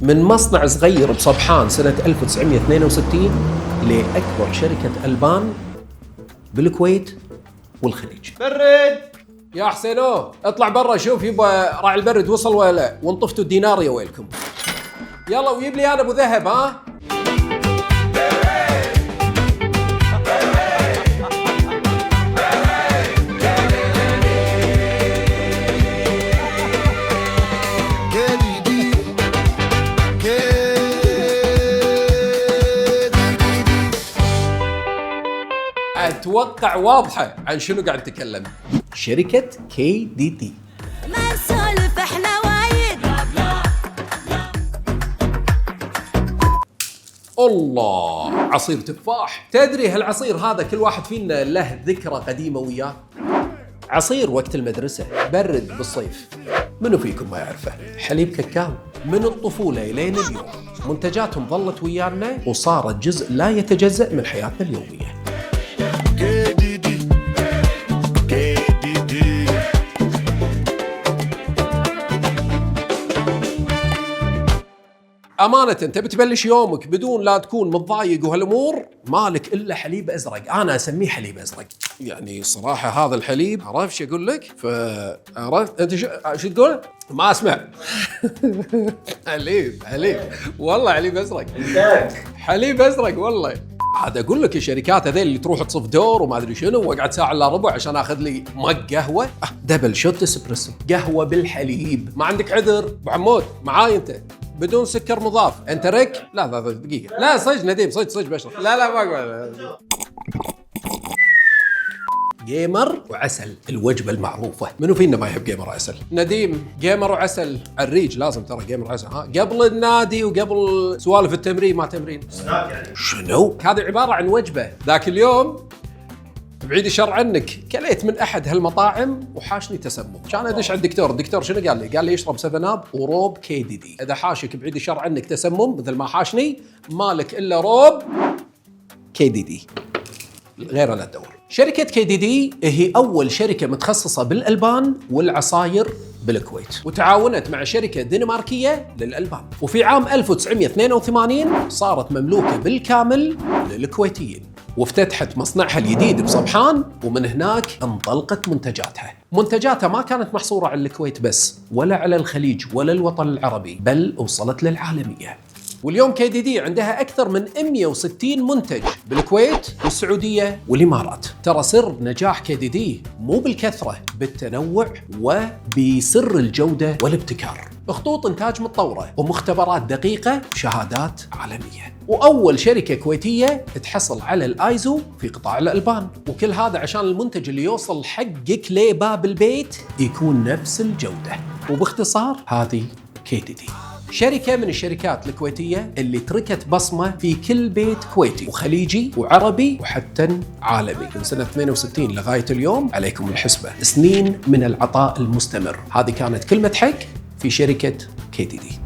من مصنع صغير بصبحان سنة 1962 لأكبر شركة ألبان بالكويت والخليج. برد يا حسينو اطلع برا شوف يبا راعي البرد وصل ولا لا، وانطفتوا الدينار يا ويلكم. يلا ويجيب لي انا ابو ذهب. ها اتوقع واضحه عن شنو قاعد نتكلم. شركه KDD. ما نسولف احنا وايد. الله، عصير تفاح. تدري هالعصير هذا كل واحد فينا له ذكرى قديمه وياه. عصير وقت المدرسه، برد بالصيف، منو فيكم ما يعرفه؟ حليب كاكاو من الطفوله الين اليوم، منتجاتهم ظلت ويانا وصارت جزء لا يتجزأ من حياتنا اليوميه. أمانة تبي تبلش يومك بدون لا تكون متضايق وهالأمور، مالك إلا حليب أزرق. أنا أسميه حليب أزرق، يعني صراحة هذا الحليب عرفت شو أقول لك؟ عرفت أنت شو تقول؟ ما أسمع. حليب والله حليب أزرق. حليب أزرق والله. عاد اقول لك الشركات هذيل اللي تروح تصف دور وما ادري شنو، واقعد ساعه الا ربع عشان اخذ لي مج قهوه دبل شوت اسبريسو، قهوه بالحليب. ما عندك عذر ابو حمود، معاي انت بدون سكر مضاف. انت رك؟ لا دقيقه، لا صدق نديم، صدق بشرب. لا ما اقبل. جيمر وعسل، الوجبه المعروفه. منو فينا ما يحب جيمر وعسل؟ نديم جيمر وعسل الريج لازم ترى جيمر وعسل. قبل النادي وقبل سوالف التمرين. ما تمرين سناك يعني شنو؟ هذه عباره عن وجبه. ذاك اليوم بعيد الشر عنك كليت من احد هالمطاعم وحاشني تسمم. كان ادش على الدكتور شنو قال لي؟ قال لي يشرب 7 اب وروب KDD. اذا حاشك بعيد الشر عنك تسمم مثل ما حاشني، مالك الا روب KDD، غيره لا تدور. شركة KDD هي أول شركة متخصصة بالألبان والعصاير بالكويت، وتعاونت مع شركة دنماركية للألبان، وفي عام 1982 صارت مملوكة بالكامل للكويتيين، وافتتحت مصنعها الجديد بصبحان، ومن هناك انطلقت منتجاتها ما كانت محصورة على الكويت بس، ولا على الخليج ولا الوطن العربي، بل وصلت للعالمية. واليوم KDD عندها أكثر من 160 منتج بالكويت والسعودية والإمارات. ترى سر نجاح KDD مو بالكثرة، بالتنوع وبسر الجودة والابتكار. خطوط إنتاج متطورة ومختبرات دقيقة وشهادات عالمية، وأول شركة كويتية تحصل على الآيزو في قطاع الألبان. وكل هذا عشان المنتج اللي يوصل حقك لباب البيت يكون نفس الجودة. وباختصار هذه KDD، شركة من الشركات الكويتية اللي تركت بصمة في كل بيت كويتي وخليجي وعربي وحتى عالمي. من سنة 62 لغاية اليوم عليكم الحسبة، سنين من العطاء المستمر. هذه كانت كلمة حق في شركة KDD.